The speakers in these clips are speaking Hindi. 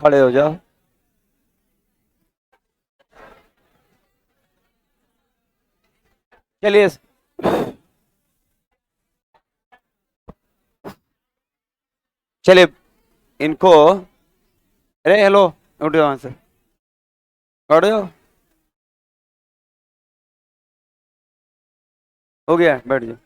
खड़े हो जाओ। चलिए, चलिए इनको, अरे हेलो, उठ जाओ वहां से, उठ जाओ। हो गया, बैठ जाओ।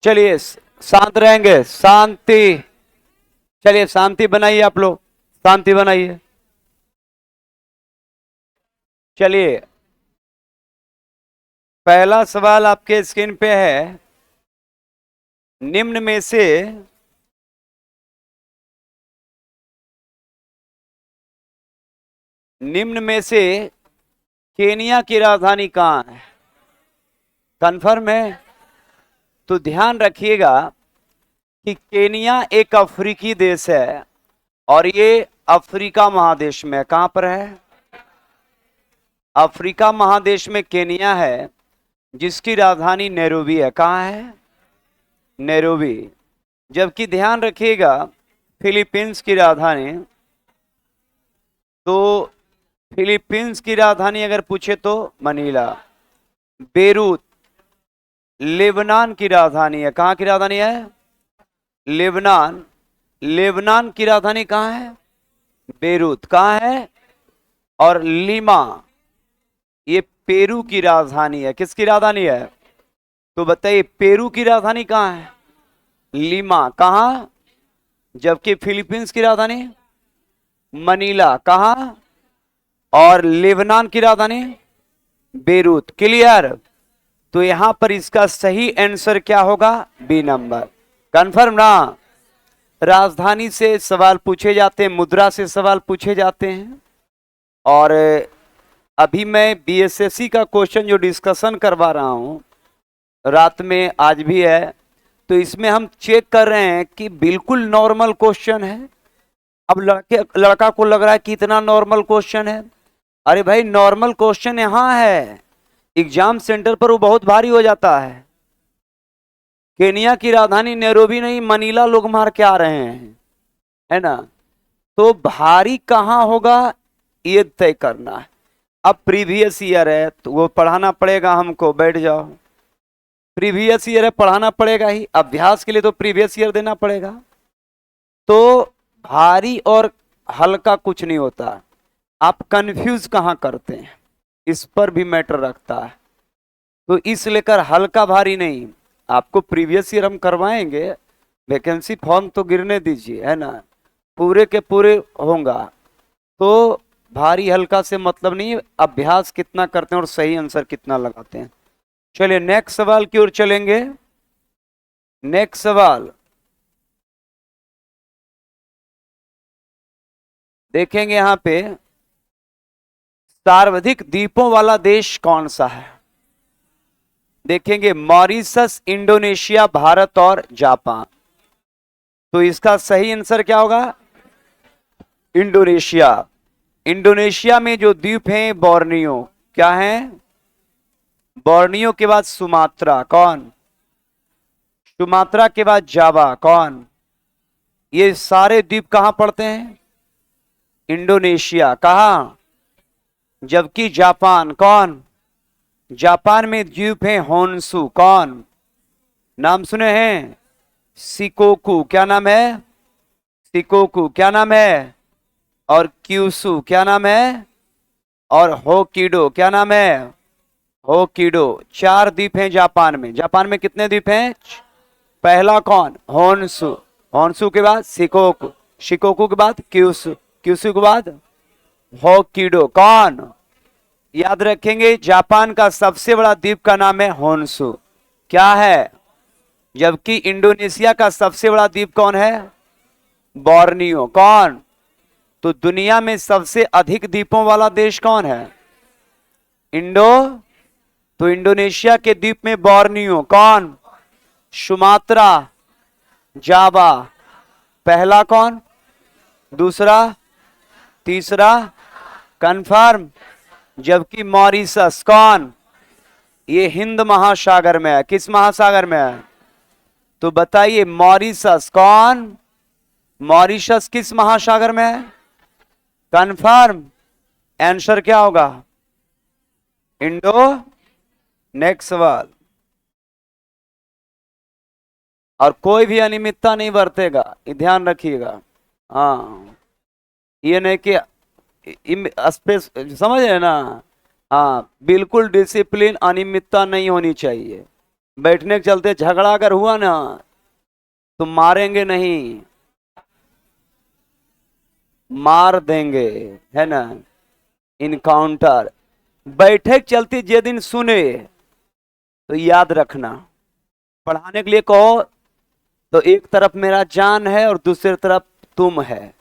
चलिए शांत रहेंगे, शांति। चलिए शांति बनाइए, आप लोग शांति बनाइए। चलिए, पहला सवाल आपके स्क्रीन पे है, निम्न में से केनिया की राजधानी कहां है? कंफर्म है? तो ध्यान रखिएगा कि केनिया एक अफ्रीकी देश है और ये अफ्रीका महादेश में, कहां पर है? अफ्रीका महादेश में केनिया है, जिसकी राजधानी नैरोबी है। कहां है? नैरोबी। जबकि ध्यान रखिएगा, फिलीपींस की राजधानी, तो फिलीपींस की राजधानी अगर पूछे तो मनीला। बेरूत लेबनान की राजधानी है। कहां की राजधानी है? लेबनान। लेबनान की राजधानी कहां है? बेरूत। कहां है? और लीमा, ये पेरू की राजधानी है। किसकी राजधानी है? तो बताइए, पेरू की राजधानी कहां है? लीमा। कहां? जबकि फिलीपींस की राजधानी मनीला। कहां? और लेबनान की राजधानी बेरूत। क्लियर? तो यहां पर इसका सही आंसर क्या होगा? B number. कंफर्म ना? राजधानी से सवाल पूछे जाते हैं, मुद्रा से सवाल पूछे जाते हैं। और अभी मैं बीएसएससी का क्वेश्चन जो डिस्कशन करवा रहा हूं, रात में आज भी है, तो इसमें हम चेक कर रहे हैं कि बिल्कुल नॉर्मल क्वेश्चन है। अब लड़का को लग रहा है कि इतना नॉर्मल क्वेश्चन है। अरे भाई, नॉर्मल क्वेश्चन यहां है, एग्जाम सेंटर पर वो बहुत भारी हो जाता है। केनिया की राजधानी नैरोबी नहीं, मनीला लोग मार के आ रहे हैं, है ना? तो भारी कहां होगा, ये तय करना है। अब प्रीवियस ईयर है तो वो पढ़ाना पड़ेगा हमको, बैठ जाओ। प्रीवियस ईयर है, पढ़ाना पड़ेगा ही, अभ्यास के लिए तो प्रीवियस ईयर देना पड़ेगा। तो भारी और हल्का कुछ नहीं होता, आप कंफ्यूज कहां करते हैं, इस पर भी मैटर रखता है। तो इस लेकर हल्का भारी नहीं, आपको प्रीवियस ईयर हम करवाएंगे, वैकेंसी फॉर्म तो गिरने दीजिए, है ना, पूरे के पूरे होगा। तो भारी हल्का से मतलब नहीं, अभ्यास कितना करते हैं और सही आंसर कितना लगाते हैं। चलिए नेक्स्ट सवाल की ओर चलेंगे। नेक्स्ट सवाल देखेंगे, यहां पे सर्वाधिक द्वीपों वाला देश कौन सा है? देखेंगे, मॉरिशस, इंडोनेशिया, भारत और जापान। तो इसका सही आंसर क्या होगा? इंडोनेशिया। इंडोनेशिया में जो द्वीप हैं बोर्नियो, क्या है? बोर्नियो के बाद सुमात्रा, कौन? सुमात्रा के बाद जावा, कौन? ये सारे द्वीप कहां पड़ते हैं? इंडोनेशिया। कहां? जबकि जापान, कौन? जापान में द्वीप है होन्सु, कौन? नाम सुने हैं? सिकोकू, क्या नाम है? सिकोकू, क्या नाम है? और क्यूसू, क्या नाम है? और होकिडो, क्या नाम है? होकिडो। चार द्वीप हैं जापान में। जापान में कितने द्वीप हैं? पहला कौन? होन्सु। होन्सु के बाद शिकोकू, शिकोकू के बाद क्यूसु, क्यूसु के बाद होकिडो। कौन? याद रखेंगे, जापान का सबसे बड़ा द्वीप का नाम है होन्सु, क्या है? जबकि इंडोनेशिया का सबसे बड़ा द्वीप कौन है? बोर्नियो। कौन? तो दुनिया में सबसे अधिक द्वीपों वाला देश कौन है? इंडो। तो इंडोनेशिया के द्वीप में बोर्नियो कौन? सुमात्रा, जावा। पहला कौन? दूसरा, तीसरा कंफर्म। जबकि मॉरिशस कौन? ये हिंद महासागर में है। किस महासागर में है? तो बताइए मॉरिशस कौन? मॉरिशस किस महासागर में है? कंफर्म। आंसर क्या होगा? इंडो। नेक्स्ट सवाल। और कोई भी अनियमितता नहीं बरतेगा, ये ध्यान रखिएगा। हाँ, ये नहीं कि स्पेस, समझ रहे ना? हाँ, बिल्कुल डिसिप्लिन, अनियमितता नहीं होनी चाहिए। बैठने के चलते झगड़ा अगर हुआ ना तो मारेंगे नहीं, मार देंगे, है ना? इनकाउंटर। बैठे के चलते जे दिन सुने तो याद रखना, पढ़ाने के लिए कहो तो एक तरफ मेरा जान है और दूसरी तरफ तुम है,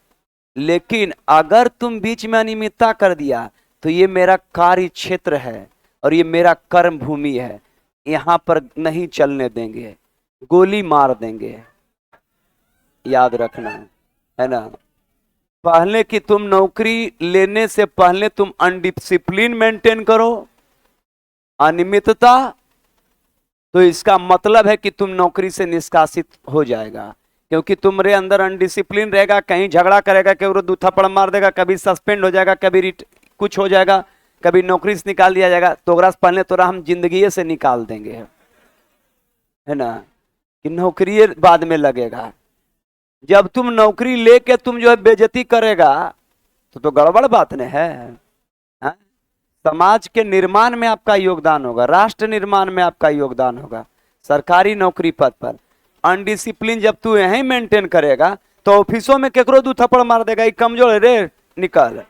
लेकिन अगर तुम बीच में अनियमितता कर दिया तो ये मेरा कार्य क्षेत्र है और ये मेरा कर्म भूमि है, यहां पर नहीं चलने देंगे, गोली मार देंगे। याद रखना, है ना? पहले कि तुम नौकरी लेने से पहले तुम अनडिसिप्लिन मेंटेन करो, अनियमितता, तो इसका मतलब है कि तुम नौकरी से निष्कासित हो जाएगा, क्योंकि तुम्हारे अंदर अनडिसिप्लिन रहेगा, कहीं झगड़ा करेगा, कभी दो थप्पड़ मार देगा, कभी सस्पेंड हो जाएगा, कभी कुछ हो जाएगा, कभी नौकरी से निकाल दिया जाएगा, तो पहले तोरा हम जिंदगी से निकाल देंगे, है ना? कि नौकरी बाद में लगेगा। जब तुम नौकरी लेके तुम जो है बेइज्जती करेगा तो गड़बड़ बात नहीं है, हा? समाज के निर्माण में आपका योगदान होगा, राष्ट्र निर्माण में आपका योगदान होगा। सरकारी नौकरी पद पर अनडिसिप्लिन जब तू यहीं मेंटेन करेगा तो ऑफिसों में केकरो दू थप्पड़ मार देगा, एक कमजोर रे निकल।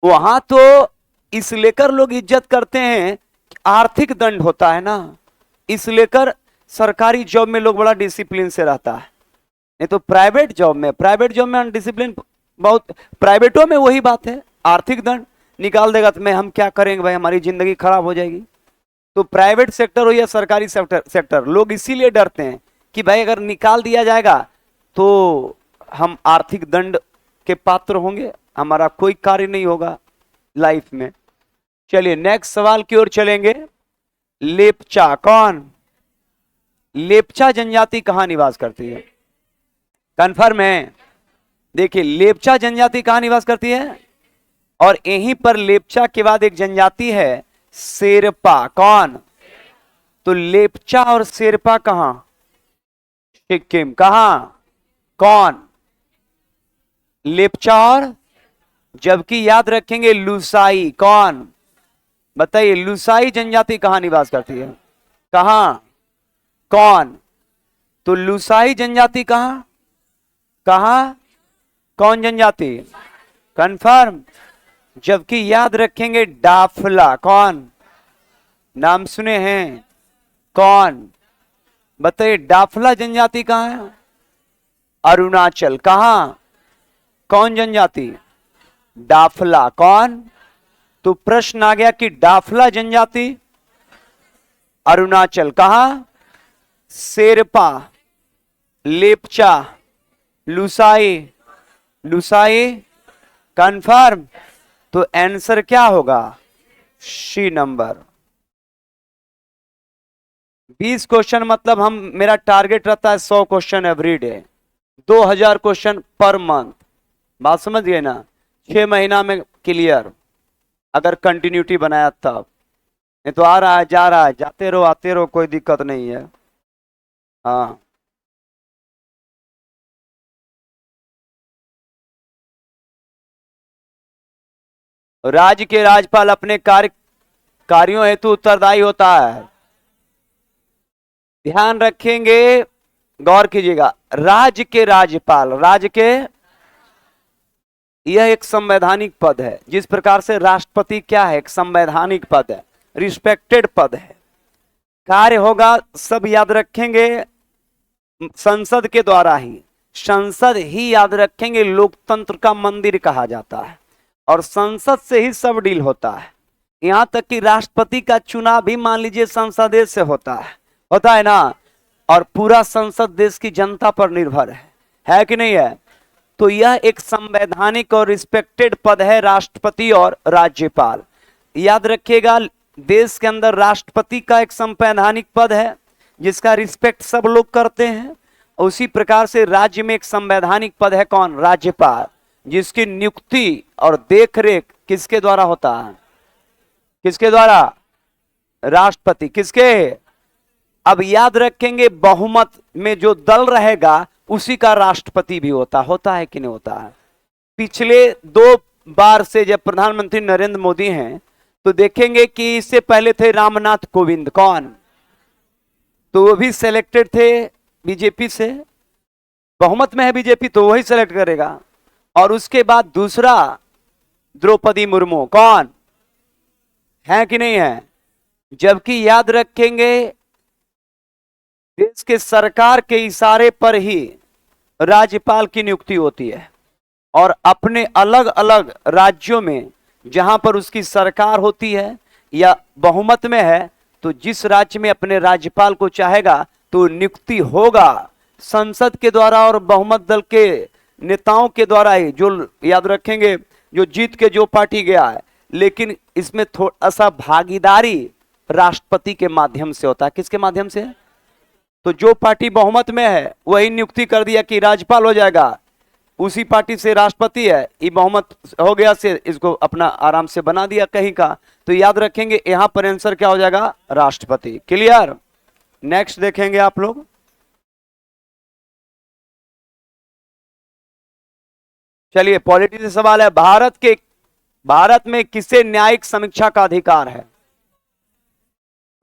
वहां तो इस लेकर लोग इज्जत करते हैं, आर्थिक दंड होता है ना, इस लेकर सरकारी जॉब में लोग बड़ा डिसिप्लिन से रहता है। नहीं तो प्राइवेट जॉब में अनडिसिप्लिन बहुत, प्राइवेटों में वही बात है, आर्थिक दंड निकाल देगा तो मैं हम क्या करेंगे भाई, हमारी जिंदगी खराब हो जाएगी। तो प्राइवेट सेक्टर हो या सरकारी सेक्टर लोग इसीलिए डरते हैं कि भाई अगर निकाल दिया जाएगा तो हम आर्थिक दंड के पात्र होंगे, हमारा कोई कार्य नहीं होगा लाइफ में। चलिए नेक्स्ट सवाल की ओर चलेंगे। लेप्चा कौन? लेप्चा जनजाति कहां निवास करती है? कंफर्म है? देखिए लेप्चा जनजाति कहां निवास करती है, और यहीं पर लेप्चा के बाद एक जनजाति है शेरपा कौन? तो लेप्चा और शेरपा कहां? सिक्किम। कहां? कौन? लेप्चा और, जबकि याद रखेंगे लुसाई कौन? बताइए लुसाई जनजाति कहां निवास करती है? कहां? कौन? तो लुसाई जनजाति कहां? कहां? कौन जनजाति? कंफर्म। जबकि याद रखेंगे डाफला कौन? नाम सुने हैं? कौन? बताइए डाफला जनजाति कहां है? अरुणाचल। कहां? कौन जनजाति? डाफला कौन? तो प्रश्न आ गया कि डाफला जनजाति अरुणाचल कहां? शेरपा, लेप्चा, लुसाई, लुसाई कंफर्म। तो आंसर क्या होगा? सी नंबर। 20 क्वेश्चन मतलब हम, मेरा टारगेट रहता है 100 question everyday, 2000 question per month. बात समझ गए ना? 6 महीना में क्लियर, अगर कंटिन्यूटी बनाया तब। नहीं तो आ रहा है जा रहा है, जाते रहो आते रहो, कोई दिक्कत नहीं है। हाँ राज्य के राज्यपाल अपने कार्यों हेतु उत्तरदायी होता है। ध्यान रखेंगे, गौर कीजिएगा, राज्य के राज्यपाल, राज्य के, यह एक संवैधानिक पद है, जिस प्रकार से राष्ट्रपति क्या है, एक संवैधानिक पद है, रिस्पेक्टेड पद है। कार्य होगा, सब याद रखेंगे, संसद के द्वारा ही। संसद ही याद रखेंगे लोकतंत्र का मंदिर कहा जाता है, और संसद से ही सब डील होता है। यहां तक कि राष्ट्रपति का चुनाव भी मान लीजिए संसदीय से होता है ना, और पूरा संसद देश की जनता पर निर्भर है कि नहीं है। तो यह एक संवैधानिक और रिस्पेक्टेड पद है, राष्ट्रपति और राज्यपाल। याद रखिएगा, देश के अंदर राष्ट्रपति का एक संवैधानिक पद है जिसका रिस्पेक्ट सब लोग करते हैं। उसी प्रकार से राज्य में एक संवैधानिक पद है, कौन? राज्यपाल, जिसकी नियुक्ति और देखरेख किसके द्वारा होता है? किसके द्वारा? राष्ट्रपति। किसके? अब याद रखेंगे, बहुमत में जो दल रहेगा उसी का राष्ट्रपति भी होता है कि नहीं होता है। पिछले 2 बार से जब प्रधानमंत्री नरेंद्र मोदी हैं तो देखेंगे कि इससे पहले थे रामनाथ कोविंद। कौन? तो वो भी सिलेक्टेड थे बीजेपी से, बहुमत में है बीजेपी तो वही सेलेक्ट करेगा। और उसके बाद दूसरा द्रौपदी मुर्मू। कौन है कि नहीं है? जबकि याद रखेंगे, देश के सरकार के इशारे पर ही राज्यपाल की नियुक्ति होती है, और अपने अलग अलग राज्यों में जहां पर उसकी सरकार होती है या बहुमत में है, तो जिस राज्य में अपने राज्यपाल को चाहेगा तो नियुक्ति होगा संसद के द्वारा और बहुमत दल के नेताओं के द्वारा ही। जो याद रखेंगे, जो जीत के जो पार्टी गया है, लेकिन इसमें थोड़ा सा भागीदारी राष्ट्रपति के माध्यम से होता है। किसके माध्यम से? तो जो पार्टी बहुमत में है वही नियुक्ति कर दिया कि राज्यपाल हो जाएगा, उसी पार्टी से राष्ट्रपति है, ये बहुमत हो गया से इसको अपना आराम से बना दिया कहीं का। तो याद रखेंगे यहां पर आंसर क्या हो जाएगा? राष्ट्रपति। क्लियर? नेक्स्ट देखेंगे आप लोग। चलिए, पॉलिटी से सवाल है, भारत में किसे न्यायिक समीक्षा का अधिकार है?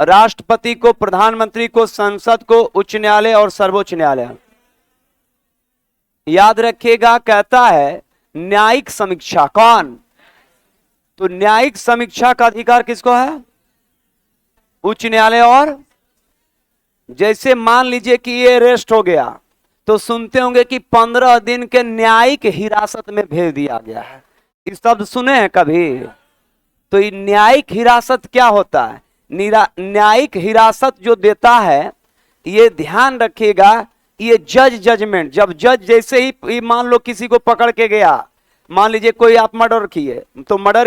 राष्ट्रपति को, प्रधानमंत्री को, संसद को, उच्च न्यायालय और सर्वोच्च न्यायालय। याद रखिएगा, कहता है न्यायिक समीक्षा। कौन? तो न्यायिक समीक्षा का अधिकार किसको है? उच्च न्यायालय और, जैसे मान लीजिए कि ये अरेस्ट हो गया तो सुनते होंगे कि 15 दिन के न्यायिक हिरासत में भेज दिया गया है। इस शब्द सुने हैं कभी? तो ये न्यायिक हिरासत क्या होता है? न्यायिक हिरासत जो देता है, ये ध्यान रखिएगा, ये जजमेंट। जब जज जैसे ही मान लो किसी को पकड़ के गया, मान लीजिए कोई आप मर्डर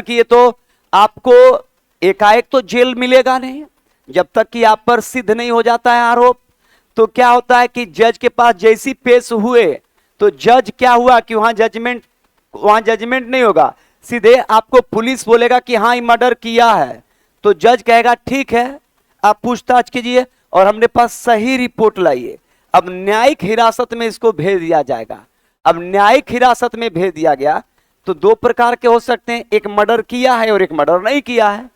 किए तो आपको एकाएक तो जेल मिलेगा नहीं, जब तक कि आप पर सिद्ध नहीं हो जाता है आरोप। तो क्या होता है कि जज के पास जैसी पेश हुए तो जज क्या हुआ कि वहां जजमेंट नहीं होगा, सीधे आपको पुलिस बोलेगा कि हाँ ये मर्डर किया है। तो जज कहेगा ठीक है, आप पूछताछ कीजिए और हमने पास सही रिपोर्ट लाइए। अब न्यायिक हिरासत में इसको भेज दिया जाएगा। अब न्यायिक हिरासत में भेज दिया गया तो 2 प्रकार के हो सकते हैं, एक मर्डर किया है और एक मर्डर नहीं किया है।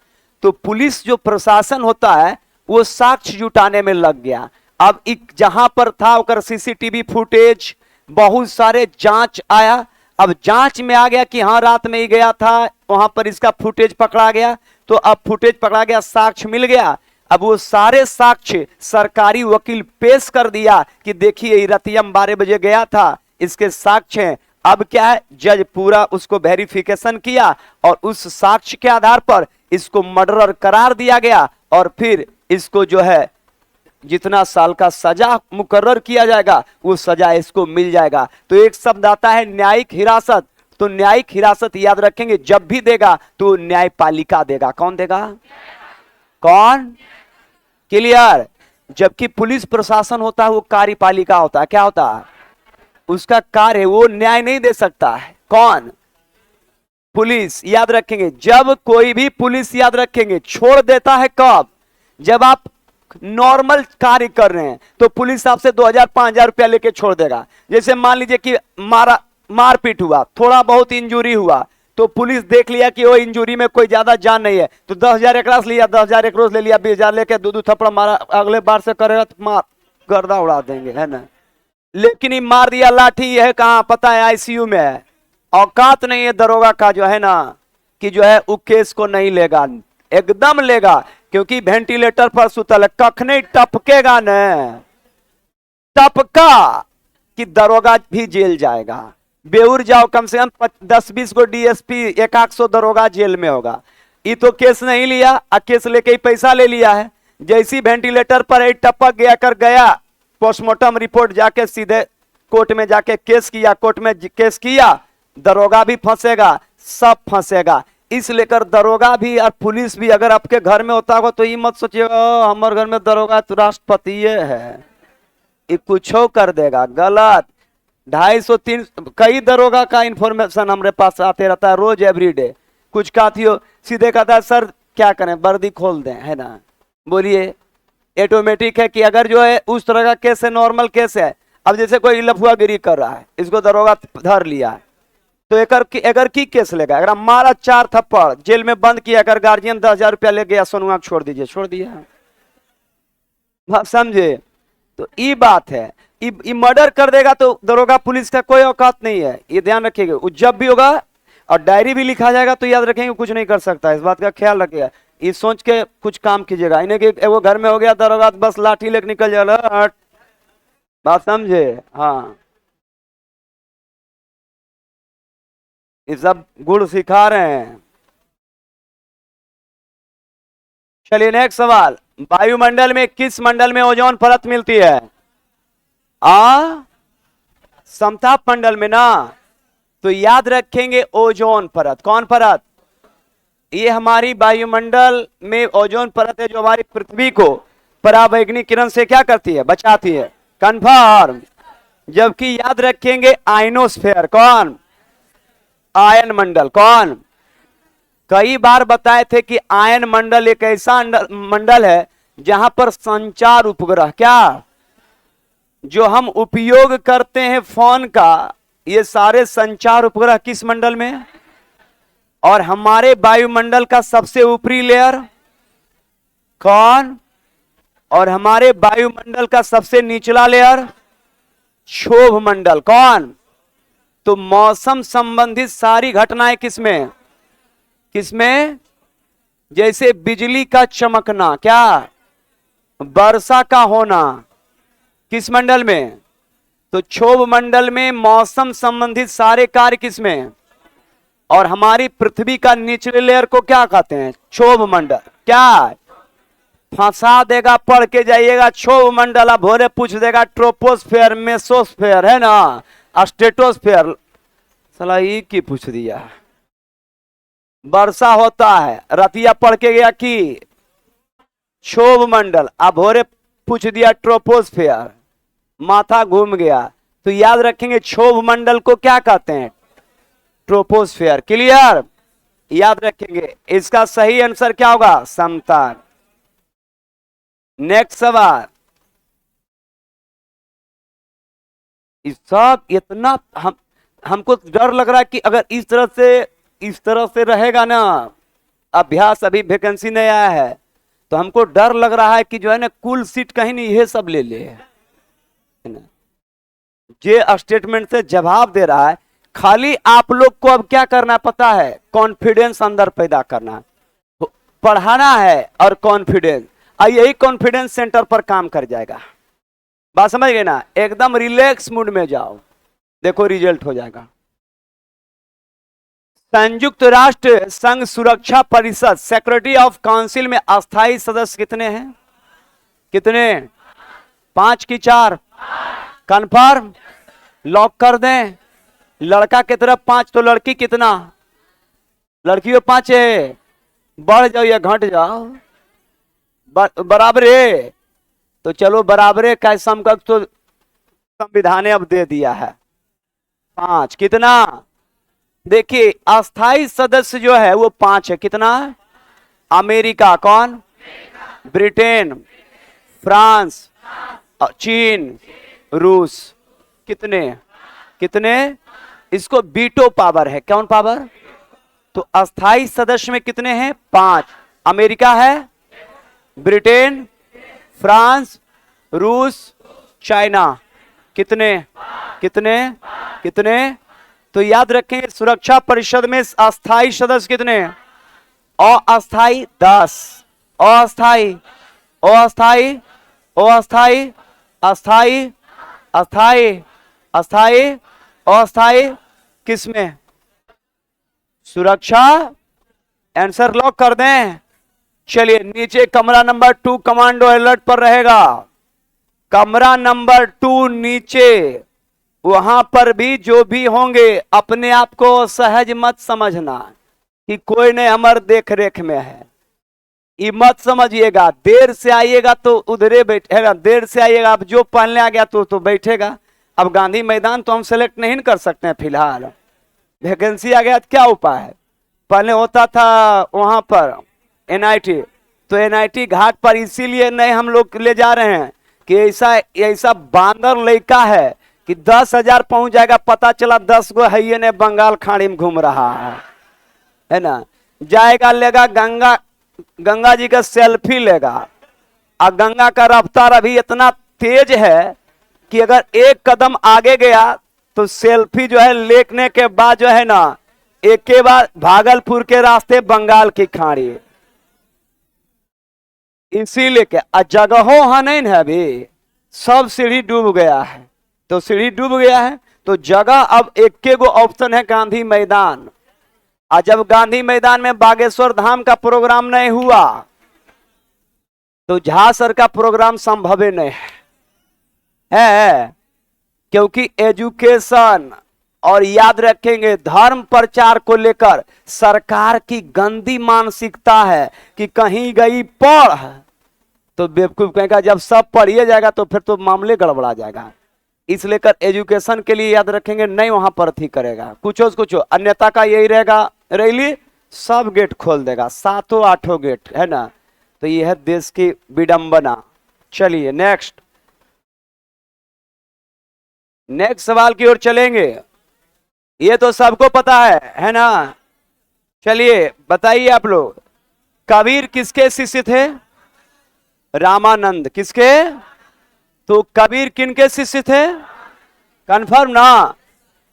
तो पुलिस जो प्रशासन होता है वो साक्ष्य जुटाने में लग गया। अब जहां पर था उकर सीसीटीवी फुटेज, बहुत सारे जांच आया। अब जांच में आ गया कि हाँ रात में ही गया था, वहां पर इसका फुटेज पकड़ा गया। तो अब फुटेज पकड़ा गया, साक्ष्य मिल गया। अब वो सारे साक्ष्य सरकारी वकील पेश कर दिया कि देखिए रतियम 12 बजे गया था, इसके साक्ष्य हैं। अब क्या है, जज पूरा उसको वेरिफिकेशन किया और उस साक्ष्य के आधार पर इसको मर्डरर करार दिया गया और फिर इसको जो है जितना साल का सजा मुकर्रर किया जाएगा वो सजा इसको मिल जाएगा। तो एक शब्द आता है न्यायिक हिरासत। तो न्यायिक हिरासत याद रखेंगे, जब भी देगा तो न्यायपालिका देगा। कौन देगा? कौन? क्लियर? जबकि पुलिस प्रशासन होता है वो कार्यपालिका होता है। क्या होता है? उसका कार्य, वो न्याय नहीं दे सकता है। कौन? पुलिस। याद रखेंगे, जब कोई भी पुलिस, याद रखेंगे, छोड़ देता है कब? जब आप नॉर्मल कार्य कर रहे हैं तो पुलिस आपसे 2000-5000 रुपया लेके छोड़ देगा। जैसे मान लीजिए कि मारपीट हुआ, थोड़ा बहुत इंजुरी हुआ, तो पुलिस देख लिया कि वो इंजुरी में कोई ज्यादा जान नहीं है तो 10,000 एकरा से लिया, 10,000 एक रोज ले लिया, 20,000 लेके 2 थप्पड़ मारा, अगले बार से करेगा तो मार गर्दा उड़ा देंगे, है ना। लेकिन ये मार दिया, लाठी है कहाँ पता है, आईसीयू में है। औकात नहीं है दरोगा का जो है ना कि जो है वो केस को नहीं लेगा, एकदम लेगा, क्योंकि वेंटिलेटर पर सुतल है, कख नहीं टपकेगा न, टपका कि दरोगा भी जेल जाएगा। बेउर जाओ, कम से कम 10-20 को डीएसपी, 100 दरोगा जेल में होगा। ये तो केस नहीं लिया, केस लेके ही पैसा ले लिया है। जैसी वेंटिलेटर पर ही टपक गया कर गया, पोस्टमार्टम रिपोर्ट जाके सीधे कोर्ट में जाके केस किया, कोर्ट में केस किया, दरोगा भी फंसेगा, सब फंसेगा। इस लेकर दरोगा भी और पुलिस भी अगर आपके घर में होता हो तो ये मत सोचिएगा हमारे घर में दरोगा तो राष्ट्रपति है, ये कुछ कर देगा, गलत। 250-300 कई दरोगा का इंफॉर्मेशन हमारे पास आते रहता है रोज एवरीडे। कुछ काथी हो सीधे कहता है सर क्या करें वर्दी खोल दें, है ना, बोलिए। ऑटोमेटिक है कि अगर जो है उस तरह का केस है, नॉर्मल केस है, अब जैसे कोई लफुआगिरी कर रहा है, इसको दरोगा धर लिया है, तो अगर की केस लेगा, अगर मारा 4 थप्पड़, जेल में बंद किया, अगर गार्जियन 10,000 रुपया ले गया, सोनुआ छोड़ दीजिए, छोड़ दिया, आप समझे। तो ये बात है, ये मर्डर कर देगा तो दरोगा पुलिस का कोई औकात नहीं है, ये ध्यान रखिएगा। जब भी होगा और डायरी भी लिखा जाएगा तो याद रखेंगे कुछ नहीं कर सकता, इस बात का ख्याल रखिएगा। ये सोच के कुछ काम कीजिएगा, इन्हें कि वो घर में हो गया दरोगा बस लाठी लेकर निकल जाएगा, बात समझे। हाँ, ये सब गुण सिखा रहे हैं। चलिए नेक्स्ट सवाल, वायुमंडल में किस मंडल में ओजोन परत मिलती है? समताप मंडल में ना, तो याद रखेंगे ओजोन परत। कौन परत? ये हमारी वायुमंडल में ओजोन परत है जो हमारी पृथ्वी को पराबैंगनी किरण से क्या करती है? बचाती है, कंफर्म। जबकि याद रखेंगे आयनोस्फेयर, कौन? आयन मंडल। कौन? कई बार बताए थे कि आयन मंडल एक ऐसा मंडल है जहां पर संचार उपग्रह, क्या जो हम उपयोग करते हैं फोन का, ये सारे संचार उपग्रह किस मंडल में? और हमारे वायुमंडल का सबसे ऊपरी लेयर कौन? और हमारे वायुमंडल का सबसे निचला लेयर क्षोभ मंडल। कौन? तो मौसम संबंधित सारी घटनाएं किसमें? किसमें? जैसे बिजली का चमकना, क्या वर्षा का होना, किस मंडल में? तो क्षोभ मंडल में मौसम संबंधित सारे कार्य किसमें? और हमारी पृथ्वी का निचले लेयर को क्या कहते हैं? क्षोभ मंडल। क्या फंसा देगा, पढ़ के जाइएगा। क्षोभ मंडल अब भोरे पूछ देगा ट्रोपोस्फेयर, मेसोस्फेयर, है ना, स्ट्रेटोस्फेयर, साला ये की पूछ दिया। वर्षा होता है, रतिया पढ़ के गया कि क्षोभ मंडल, अब भोरे पूछ दिया ट्रोपोस्फेयर, माथा घूम गया। तो याद रखेंगे क्षोभ मंडल को क्या कहते हैं? ट्रोपोस्फेयर। क्लियर? याद रखेंगे। इसका सही आंसर क्या होगा? समतल। नेक्स्ट सवाल, इस सब इतना हमको डर लग रहा है कि अगर इस तरह से रहेगा ना, अभ्यास अभी वैकेंसी नहीं आया है, तो हमको डर लग रहा है कि जो है ना कुल सीट कहीं नहीं ये सब ले ले, है ना। जे स्टेटमेंट से जवाब दे रहा है, खाली आप लोग को अब क्या करना पता है? कॉन्फिडेंस अंदर पैदा करना है, पढ़ाना है और कॉन्फिडेंस, और यही कॉन्फिडेंस सेंटर पर काम कर जाएगा। बात समझ गए ना? एकदम रिलैक्स मूड में जाओ, देखो रिजल्ट हो जाएगा। संयुक्त राष्ट्र संघ सुरक्षा परिषद सेक्रेटरी ऑफ काउंसिल में अस्थायी सदस्य कितने हैं? कितने? 5 की 4? कंफर्म? लॉक कर दें। लड़का की तरफ 5 तो लड़की कितना? लड़कियों 5 है, बढ़ जाओ या घट जाओ, बराबर है। तो चलो बराबर का समकक्ष तो संविधान ने अब दे दिया है 5। कितना? देखिए अस्थाई सदस्य जो है वो 5 है। कितना? अमेरिका, कौन? ब्रिटेन, फ्रांस, चीन, रूस। कितने? कितने? इसको बीटो पावर है। कौन पावर? तो अस्थाई सदस्य में कितने हैं? 5। अमेरिका है, ब्रिटेन, फ्रांस, रूस, चाइना। कितने? कितने? कितने? तो याद रखें सुरक्षा परिषद में अस्थाई सदस्य कितने? अस्थाई 10। अस्थाई, अस्थाई, अस्थाई, अस्थाई, अस्थाई, अस्थाई, अस्थाई, किसमें? सुरक्षा आंसर लॉक कर दें। चलिए, नीचे कमरा नंबर 2 कमांडो अलर्ट पर रहेगा। कमरा नंबर 2 नीचे, वहां पर भी जो भी होंगे अपने आप को सहज मत समझना कि कोई नहीं हमारे देख रेख में है। ये मत समझिएगा, देर से आइएगा तो उधरे बैठेगा, देर से आइएगा अब जो पहले आ गया तो बैठेगा। अब गांधी मैदान तो हम सेलेक्ट नहीं कर सकते हैं फिलहाल, वैकेंसी आ गया तो क्या उपाय है। पहले होता था वहां पर एनआईटी, तो एनआईटी घाट पर इसीलिए नहीं हम लोग ले जा रहे हैं कि ऐसा ऐसा बांदर लड़का है कि 10,000 पहुंच जाएगा, पता चला 10 गो है ने बंगाल खाड़ी में घूम रहा है ना। जाएगा लेगा गंगा जी का सेल्फी लेगा, और गंगा का रफ्तार अभी इतना तेज है कि अगर एक कदम आगे गया तो सेल्फी जो है लेने के बाद जो है ना, एक के बाद भागलपुर के रास्ते बंगाल की खाड़ी। इसीलिए क्या जगहों नहीं है, अभी सब सीढ़ी डूब गया है। तो सीढ़ी डूब गया है तो जगह अब एक के गो ऑप्शन है गांधी मैदान। और जब गांधी मैदान में बागेश्वर धाम का प्रोग्राम नहीं हुआ तो झासर का प्रोग्राम संभव नहीं है, क्योंकि एजुकेशन और याद रखेंगे धर्म प्रचार को लेकर सरकार की गंदी मानसिकता है कि कहीं गई पढ़ तो बेवकूफ कहेगा, जब सब पढ़िए जाएगा तो फिर तो मामले गड़बड़ा जाएगा। इसलिए कर एजुकेशन के लिए याद रखेंगे नहीं वहां पर थी करेगा कुछ अन्यथा का यही रहेगा, रैली सब गेट खोल देगा, 7-8 गेट है ना। तो यह है देश की विडंबना। चलिए नेक्स्ट सवाल की ओर चलेंगे। ये तो सबको पता है ना। चलिए बताइए आप लोग, कबीर किसके शिष्य थे? रामानंद। किसके? तो कबीर किनके शिष्य थे? कंफर्म ना?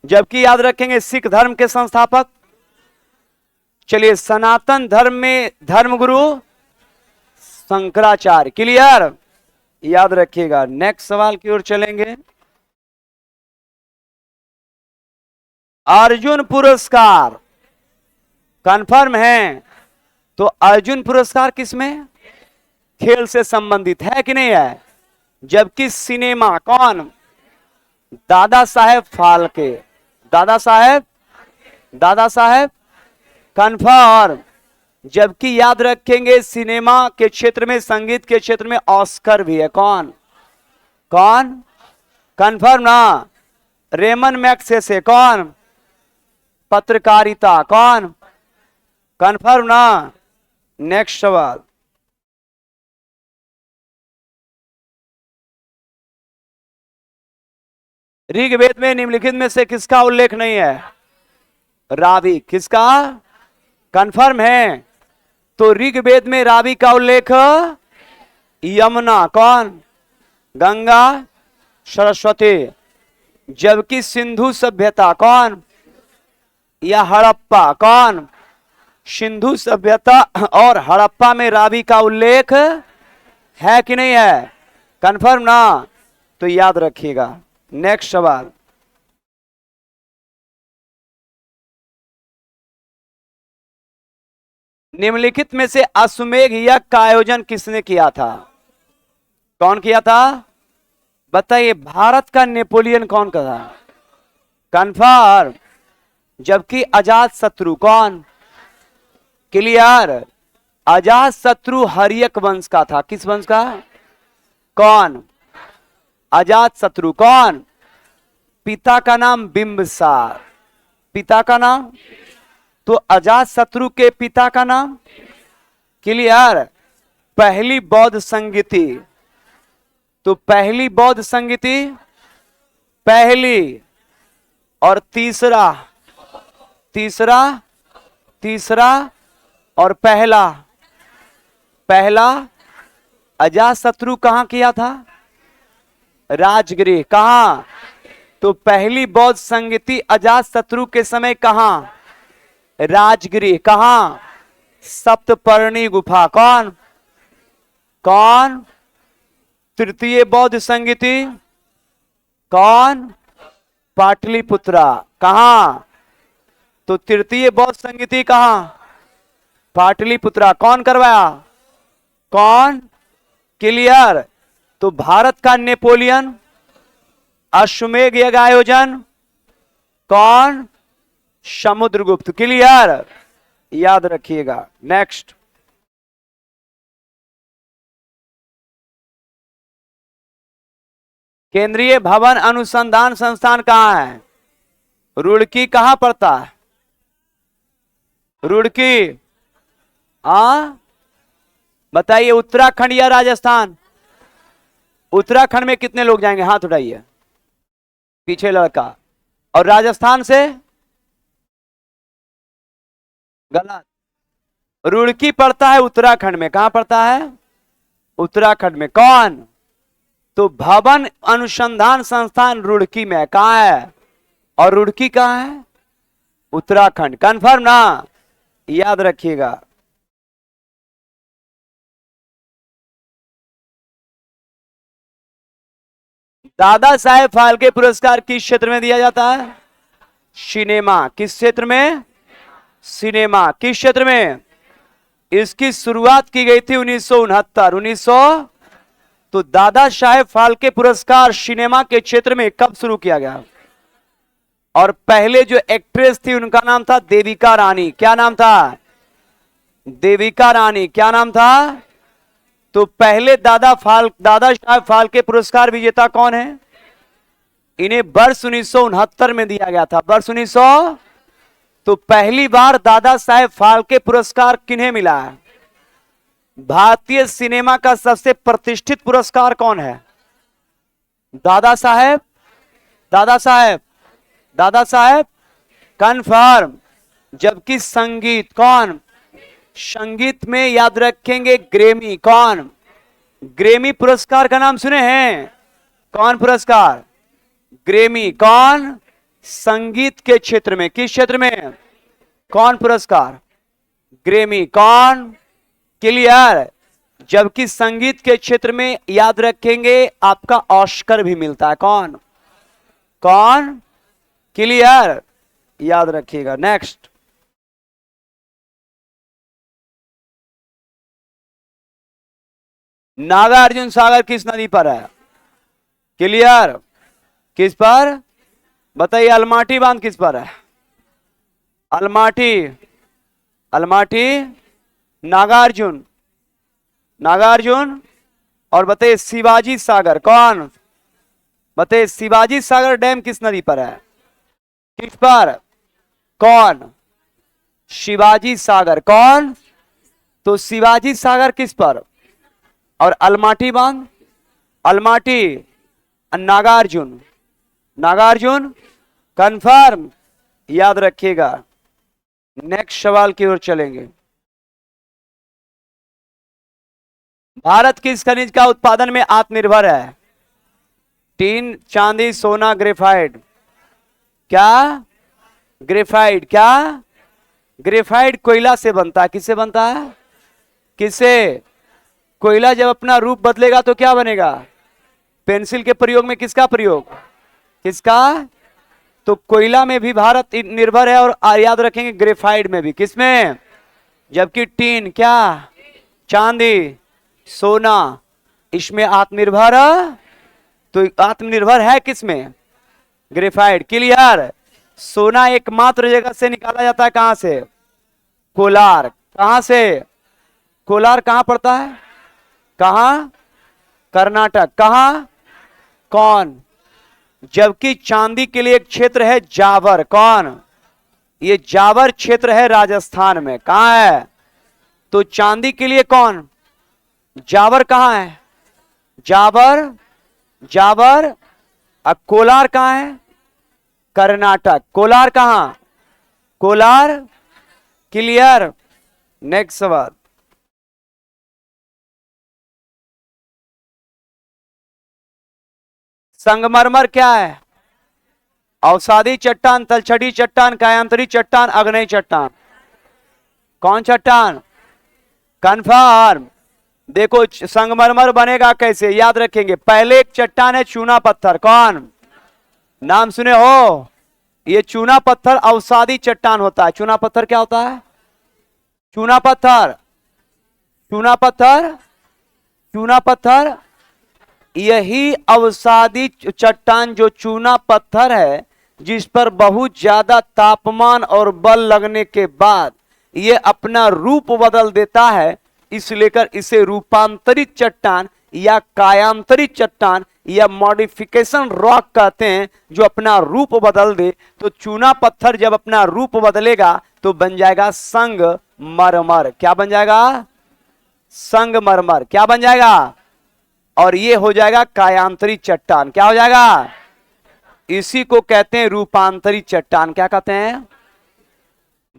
जबकि याद रखेंगे सिख धर्म के संस्थापक। चलिए, सनातन धर्म में धर्मगुरु शंकराचार्य। क्लियर? याद रखिएगा। नेक्स्ट सवाल की ओर चलेंगे। अर्जुन पुरस्कार कंफर्म है? तो अर्जुन पुरस्कार किसमें? खेल से संबंधित है कि नहीं है? जबकि सिनेमा कौन? दादा साहेब फाल्के। दादा साहेब कंफर्म। जबकि याद रखेंगे सिनेमा के क्षेत्र में, संगीत के क्षेत्र में ऑस्कर भी है। कौन कंफर्म ना? Ramon Magsaysay. कौन? पत्रकारिता। कौन? कंफर्म ना? नेक्स्ट सवाल। ऋग्वेद में निम्नलिखित में से किसका उल्लेख नहीं है? रावि। किसका? कंफर्म है? तो ऋग्वेद में रावि का उल्लेख यमुना। कौन? गंगा, सरस्वती। जबकि सिंधु सभ्यता कौन? या हड़प्पा। कौन? सिंधु सभ्यता और हड़प्पा में रावि का उल्लेख है कि नहीं है? कंफर्म ना? तो याद रखिएगा। नेक्स्ट सवाल। निम्नलिखित में से अश्वमेध यज्ञ का आयोजन किसने किया था? कौन किया था? बताइए। भारत का नेपोलियन कौन का था? कंफर्म। जबकि अजात शत्रु कौन? क्लियर? अजात शत्रु हर्यक वंश का था। किस वंश का? कौन? अजात शत्रु। कौन? पिता का नाम बिंबिसार। पिता का नाम? तो अजात शत्रु के पिता का नाम? क्लियर? पहली बौद्ध संगीति। तो पहली बौद्ध संगीति पहली, और तीसरा और पहला अजात शत्रु कहां किया था? राजगृह। कहां? तो पहली बौद्ध संगीति अजात शत्रु के समय कहां? राजगृह। कहां? सप्तपर्णी गुफा। कौन? तृतीय बौद्ध संगीति कौन? पाटलिपुत्रा। कहां? तो तृतीय बौद्ध संगीति कहां? पाटलिपुत्रा। कौन करवाया? कौन? क्लियर। तो भारत का नेपोलियन। अश्वमेध यज्ञ आयोजन कौन? समुद्रगुप्त। क्लियर, याद रखिएगा। नेक्स्ट, केंद्रीय भवन अनुसंधान संस्थान कहां है? रुड़की। कहां पड़ता है? रुड़की। बताइए, उत्तराखंड या राजस्थान? उत्तराखंड में कितने लोग जाएंगे? हाथ उठाइए। पीछे लड़का। और राजस्थान से? गलत। रुड़की पड़ता है उत्तराखंड में। कहां पड़ता है? उत्तराखंड में। कौन? तो भवन अनुसंधान संस्थान रुड़की में है। कहां है? और रुड़की कहां है? उत्तराखंड। कंफर्म ना? याद रखिएगा। दादा साहेब फाल्के पुरस्कार किस क्षेत्र में दिया जाता है? सिनेमा। किस क्षेत्र में? सिनेमा। किस क्षेत्र में? इसकी शुरुआत की गई थी 1969। तो दादा साहेब फाल्के पुरस्कार सिनेमा के क्षेत्र में कब शुरू किया गया? और पहले जो एक्ट्रेस थी उनका नाम था देविका रानी। क्या नाम था? देविका रानी। क्या नाम था? तो पहले दादा साहेब फाल्के पुरस्कार विजेता कौन है? इन्हें वर्ष 1969 में दिया गया था। वर्ष 1900। तो पहली बार दादा साहेब फाल्के पुरस्कार किन्हें मिला है? भारतीय सिनेमा का सबसे प्रतिष्ठित पुरस्कार कौन है? दादा साहेब। दादा साहेब। दादा साहेब। कंफर्म। जबकि संगीत कौन? संगीत में याद रखेंगे ग्रेमी। कौन? ग्रेमी पुरस्कार का नाम सुने हैं? कौन पुरस्कार? ग्रेमी। कौन? संगीत के क्षेत्र में। किस क्षेत्र में? कौन पुरस्कार? ग्रेमी। कौन? क्लियर। जबकि संगीत के क्षेत्र में याद रखेंगे आपका ऑस्कर भी मिलता है। कौन? कौन? क्लियर, याद रखिएगा। नेक्स्ट, नागार्जुन सागर किस नदी पर है? क्लियर। किस पर? बताइए। अलमाटी बांध किस पर है? अलमाटी। अलमाटी। नागार्जुन। नागार्जुन। और बताइए शिवाजी सागर। कौन? बताइए शिवाजी सागर डैम किस नदी पर है? किस पर? कौन? शिवाजी सागर। कौन? तो शिवाजी सागर किस पर? और अलमाटी बांध? अलमाटी। नागार्जुन। नागार्जुन। कंफर्म, याद रखिएगा। नेक्स्ट सवाल की ओर चलेंगे। भारत किस खनिज का उत्पादन में आत्मनिर्भर है? टीन, चांदी, सोना, ग्रेफाइट। क्या? ग्रेफाइट। क्या? ग्रेफाइट कोयला से बनता है। किससे बनता है? किससे? कोयला जब अपना रूप बदलेगा तो क्या बनेगा? पेंसिल के प्रयोग में किसका प्रयोग? किसका? तो कोयला में भी भारत निर्भर है, और याद रखेंगे ग्रेफाइट में भी। किसमें? जबकि टीन, क्या? चांदी, सोना, इसमें आत्मनिर्भर है। तो आत्मनिर्भर है किसमें? ग्रेफाइट। क्लियर। सोना एकमात्र जगह से निकाला जाता है। कहां से? कोलार। कहां से? कोलार कहां पड़ता है? कहां? कर्नाटक। कहां? कौन? जबकि चांदी के लिए एक क्षेत्र है जावर। कौन? ये जावर क्षेत्र है राजस्थान में। कहां है? तो चांदी के लिए कौन? जावर कहां है? जावर। जावर। अब कोलार कहां है? कर्नाटक। कोलार कहां? कोलार। क्लियर। नेक्स्ट सवाल। संगमरमर क्या है? अवसादी चट्टान, तलछटी चट्टान, कायांतरी चट्टान, अग्नेय चट्टान। कौन चट्टान? कंफर्म। देखो संगमरमर बनेगा कैसे, याद रखेंगे। पहले एक चट्टान है चूना पत्थर। कौन? नाम सुने हो? ये चूना पत्थर अवसादी चट्टान होता है। चूना पत्थर क्या होता है? चूना पत्थर, चूना पत्थर, चूना पत्थर। यही अवसादी चट्टान जो चूना पत्थर है, जिस पर बहुत ज्यादा तापमान और बल लगने के बाद यह अपना रूप बदल देता है, इस लेकर इसे रूपांतरित चट्टान या कायांतरित चट्टान या मॉडिफिकेशन रॉक कहते हैं, जो अपना रूप बदल दे। तो चूना पत्थर जब अपना रूप बदलेगा तो बन जाएगा संगमरमर। क्या बन जाएगा? संगमरमर। क्या बन जाएगा? और ये हो जाएगा कायांतरित चट्टान। क्या हो जाएगा? इसी को कहते हैं रूपांतरित चट्टान। क्या कहते हैं?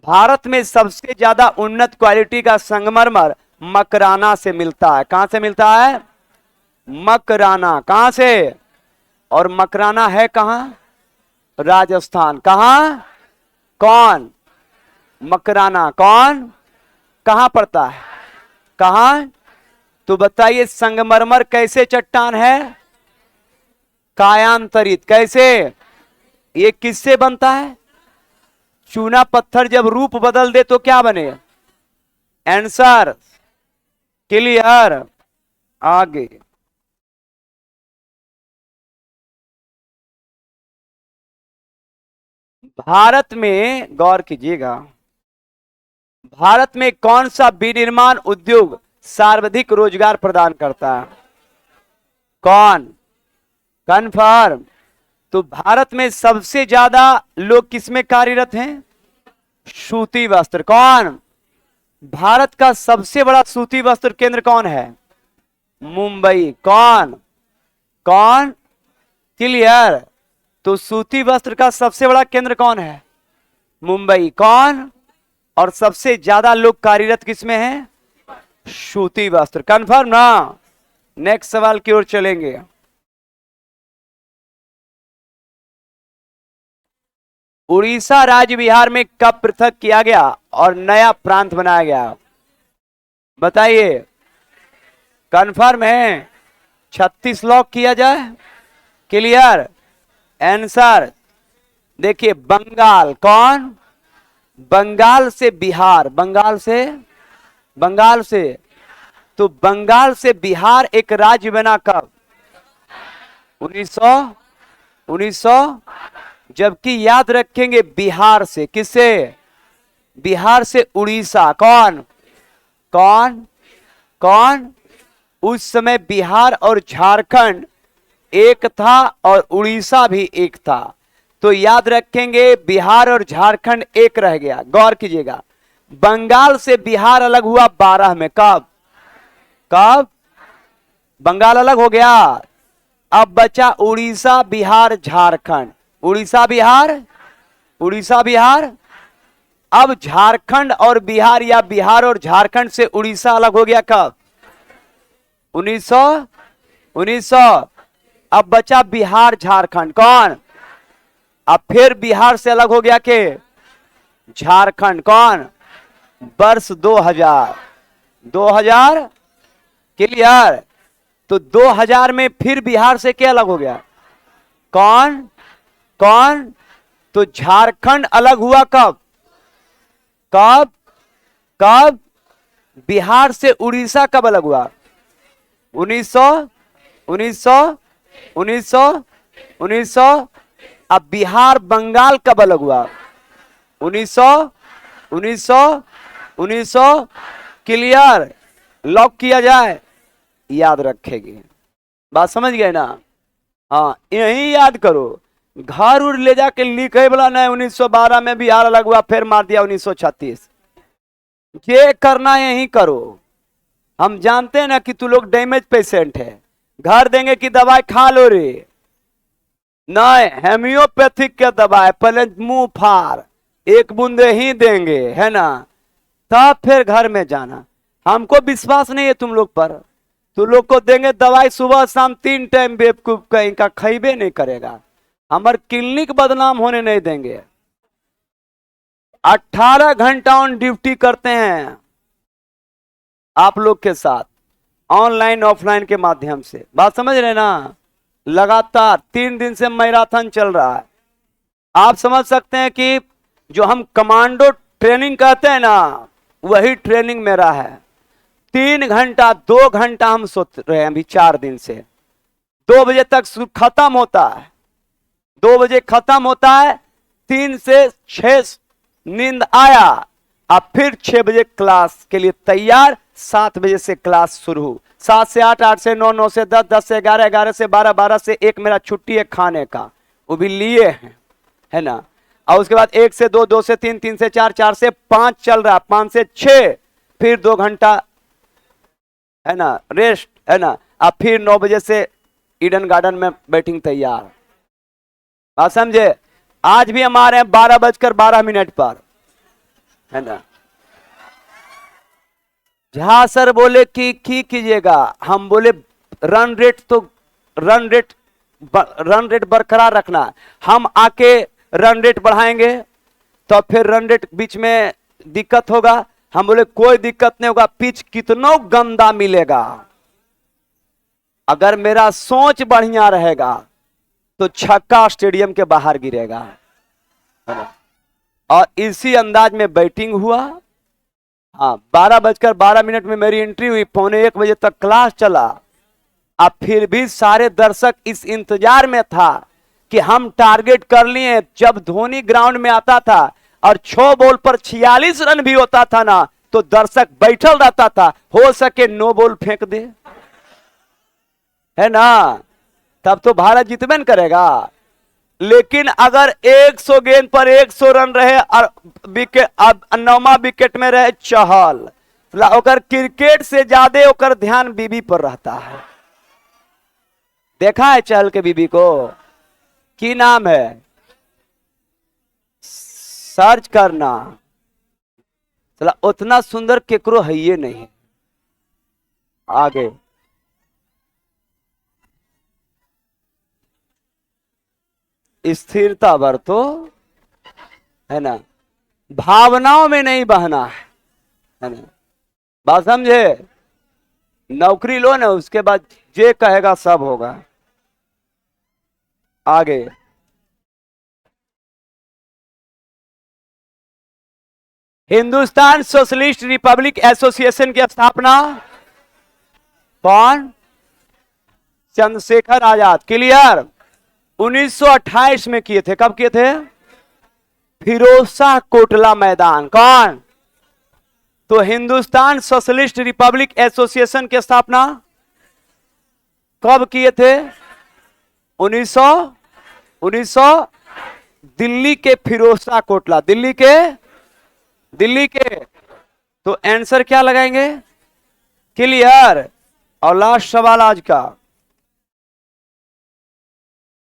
भारत में सबसे ज्यादा उन्नत क्वालिटी का संगमरमर मकराना से मिलता है। कहां से मिलता है? मकराना। कहां से? और मकराना है कहां? राजस्थान। कहां? कौन? मकराना कौन? कहां पड़ता है? कहां? तो बताइए संगमरमर कैसे चट्टान है? कायांतरित। कैसे? ये किससे बनता है? चूना पत्थर जब रूप बदल दे तो क्या बने? Answer clear. आगे भारत में गौर कीजिएगा, भारत में कौन सा विनिर्माण उद्योग सर्वाधिक रोजगार प्रदान करता है? कौन? कन्फर्म। तो भारत में सबसे ज्यादा लोग किसमें कार्यरत हैं? सूती वस्त्र। कौन? भारत का सबसे बड़ा सूती वस्त्र केंद्र कौन है? मुंबई। कौन? कौन? क्लियर। तो सूती वस्त्र का सबसे बड़ा केंद्र कौन है? मुंबई। कौन? और सबसे ज्यादा लोग कार्यरत किसमें हैं? सूती वस्त्र। कंफर्म ना? नेक्स्ट सवाल की ओर चलेंगे। उड़ीसा राज्य बिहार में कब पृथक किया गया और नया प्रांत बनाया गया? बताइए। कंफर्म है? 36 लॉक किया जाए। क्लियर। आंसर देखिए, बंगाल। कौन? बंगाल से बिहार। बंगाल से? बंगाल से। तो बंगाल से बिहार एक राज्य बना कब? 1900। जबकि याद रखेंगे बिहार से किससे? बिहार से उड़ीसा। कौन? कौन? कौन? उस समय बिहार और झारखंड एक था और उड़ीसा भी एक था। तो याद रखेंगे बिहार और झारखंड एक रह गया। गौर कीजिएगा, बंगाल से बिहार अलग हुआ 12 में। कब? कब? बंगाल अलग हो गया। अब बचा उड़ीसा, बिहार, झारखंड। उड़ीसा बिहार, उड़ीसा बिहार। अब झारखंड और बिहार या बिहार और झारखंड से उड़ीसा अलग हो गया। कब? 1900। अब बचा बिहार, झारखंड। कौन? अब फिर बिहार से अलग हो गया के झारखंड। कौन? वर्ष 2000। 2000 क्लियर। तो 2000 में फिर बिहार से क्या अलग हो गया? कौन? कौन? तो झारखंड अलग हुआ कब? कब? कब? बिहार से उड़ीसा कब अलग हुआ? 1900। 1900। अब बिहार बंगाल कब अलग हुआ? 1900। क्लियर। लॉक किया जाए। याद रखेगी। बात समझ गए ना? हाँ, यही याद करो। घर उड़ ले जाके लिखे वाला नहीं 1912 में बिहार अलग हुआ, फिर मार दिया 1936। ये करना यही करो। हम जानते हैं ना कि तू लोग डैमेज पेशेंट है। घर देंगे कि दवाई खा लो रे, नहीं, हेम्योपैथिक के दवाई पहले मुंह फाड़, एक बूंदे ही देंगे, है ना, तब फिर घर में जाना। हमको विश्वास नहीं है तुम लोग पर। तुम लोग को देंगे दवाई सुबह शाम 3 टाइम, बेवकूफ कहीं का खइबे नहीं करेगा। हमार क्लिनिक बदनाम होने नहीं देंगे। 18 घंटा ऑन ड्यूटी करते हैं आप लोग के साथ, ऑनलाइन ऑफलाइन के माध्यम से। बात समझ रहे ना? लगातार 3 दिन से मैराथन चल रहा है। आप समझ सकते हैं कि जो हम कमांडो ट्रेनिंग कहते हैं ना, वही ट्रेनिंग मेरा है। 3 घंटा 2 घंटा हम सो रहे हैं अभी 4 दिन से। 2 बजे तक खत्म होता है, 2 बजे खत्म होता है, 3 से 6 नींद आया, अब फिर 6 बजे क्लास के लिए तैयार, 7 बजे से क्लास शुरू, 7 से 8, 8 से 9, 9 से 10, 10 से 11, 11 से 12, 12 से 1 मेरा छुट्टी है खाने का, वो भी लिए हैं, है ना। और उसके बाद 1 से 2, 2 से 3, 3 से 4, 4 से 5 चल रहा, 5 से 6, फिर 2 घंटा, है ना, रेस्ट, है ना। अब फिर 9 बजे से ईडन गार्डन में बैटिंग तैयार। बात समझे। आज भी हम आ रहे हैं 12:12 पर, है ना। झा सर बोले कि कीजिएगा, हम बोले रन रेट तो रन रेट बरकरार रखना, हम आके रन रेट बढ़ाएंगे तो फिर रन रेट बीच में दिक्कत होगा। हम बोले कोई दिक्कत नहीं होगा, पिच कितना गंदा मिलेगा, अगर मेरा सोच बढ़िया रहेगा तो छक्का स्टेडियम के बाहर गिरेगा। और इसी अंदाज में बैटिंग हुआ। हाँ, 12:12 में मेरी एंट्री हुई, 1:45 तक क्लास चला। अब फिर भी सारे दर्शक इस इंतजार में था कि हम टारगेट कर लिए। जब धोनी ग्राउंड में आता था और 6 बॉल पर 46 रन भी होता था ना, तो दर्शक बैठल रहता था, हो सके 9 बॉल फेंक दे, है ना, तब तो भारत जीतबे न करेगा। लेकिन अगर 100 गेंद पर 100 रन रहे और विकेट, अब 9वां विकेट में रहे चहल, ओकर क्रिकेट से ज्यादा ओकर ध्यान बीबी पर रहता है। देखा है चहल के बीबी को, की नाम है, सर्च करना, चला उतना सुंदर केकरो है ये नहीं। आगे स्थिरता बरतो, है ना, भावनाओं में नहीं बहना है ना। बात समझे। नौकरी लो ना, उसके बाद जे कहेगा सब होगा। आगे हिंदुस्तान सोशलिस्ट रिपब्लिक एसोसिएशन की स्थापना कौन, चंद्रशेखर आजाद। क्लियर। 1928 में किए थे। कब किए थे, फिरोजशाह कोटला मैदान। कौन, तो हिंदुस्तान सोशलिस्ट रिपब्लिक एसोसिएशन की स्थापना कब किए थे, 1900 दिल्ली के फिरोजशाह कोटला, दिल्ली के। तो आंसर क्या लगाएंगे, क्लियर। और लास्ट सवाल आज का,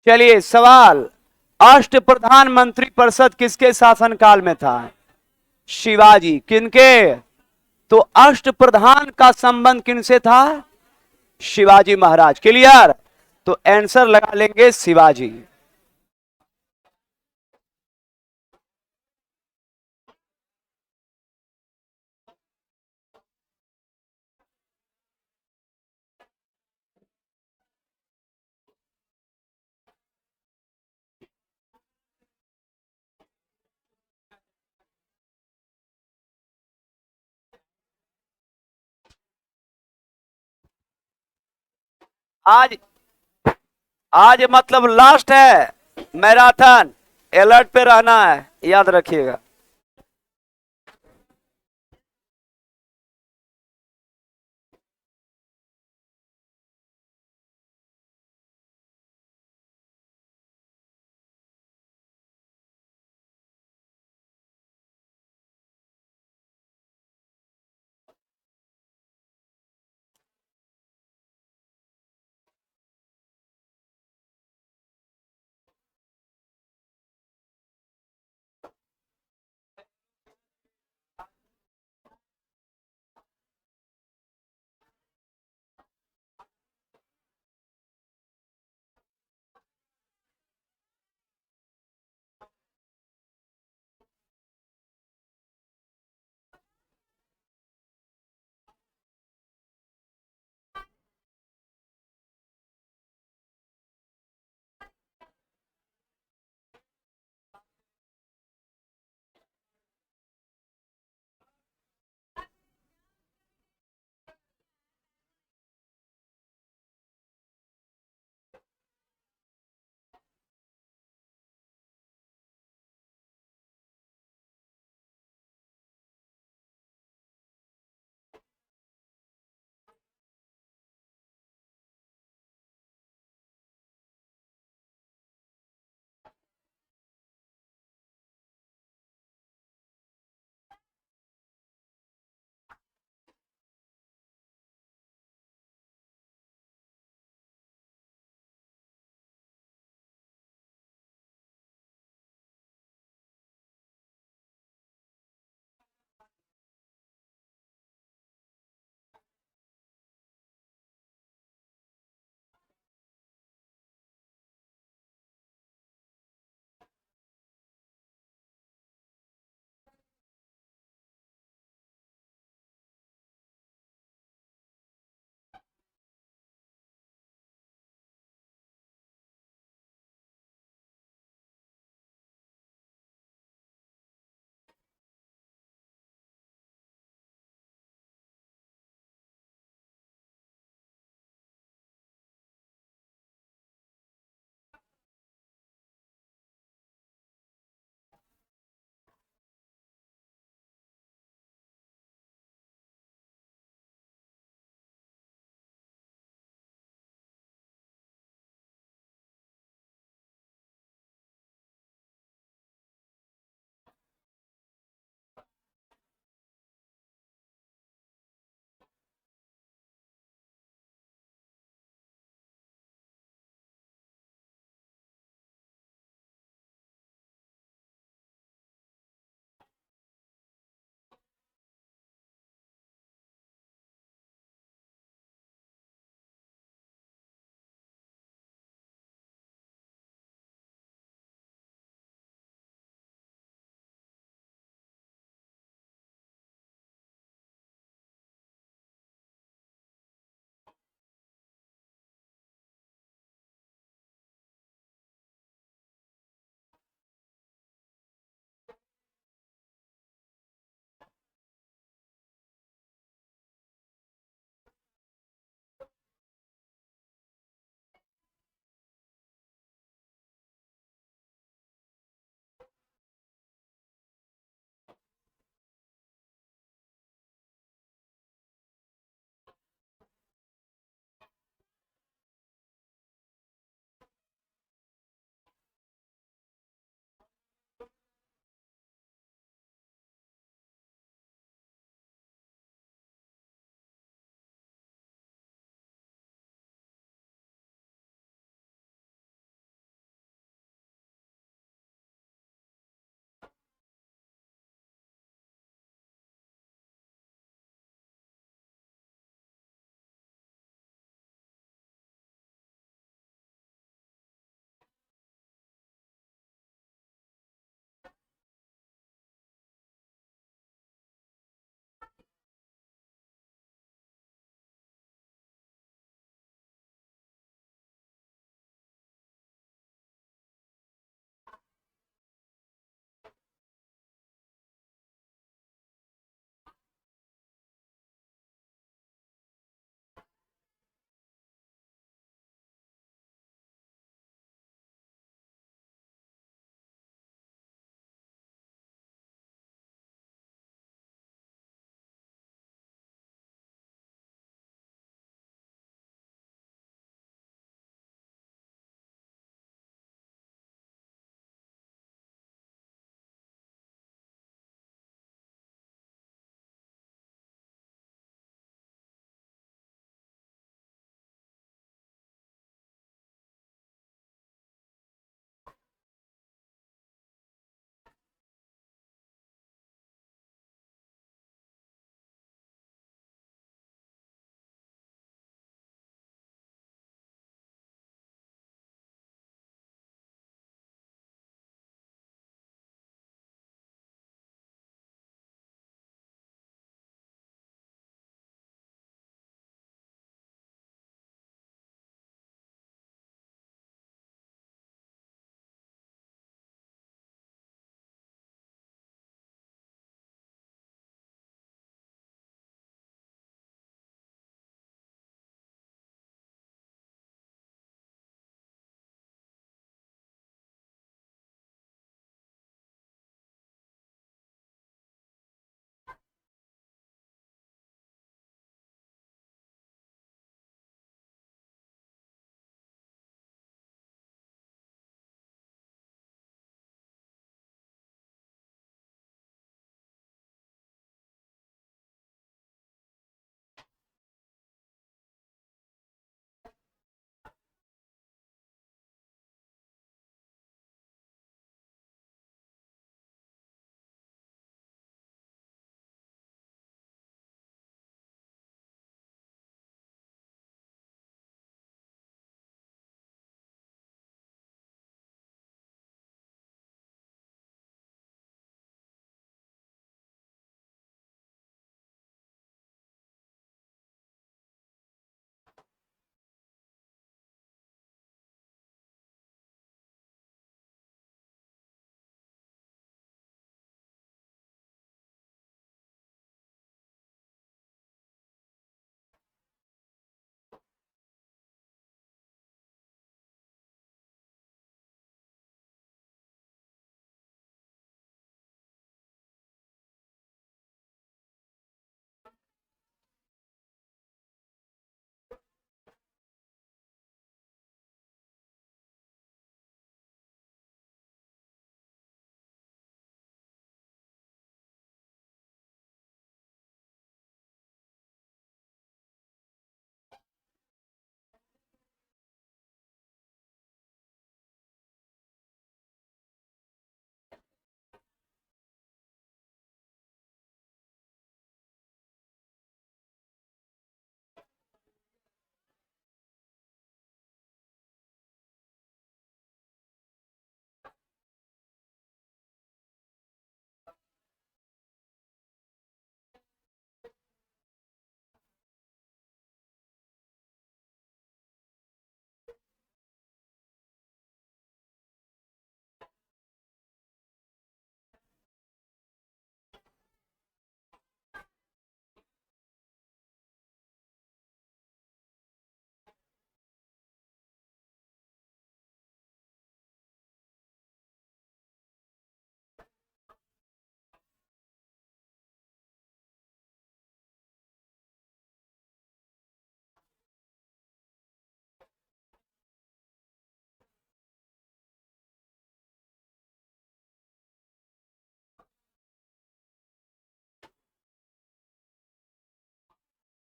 चलिए सवाल, अष्ट प्रधानमंत्री परिषद किसके शासनकाल में था, शिवाजी। किनके, तो अष्ट प्रधान का संबंध किनसे था, शिवाजी महाराज। क्लियर। तो आंसर लगा लेंगे शिवाजी। आज मतलब लास्ट है मैराथन, अलर्ट पे रहना है, याद रखिएगा।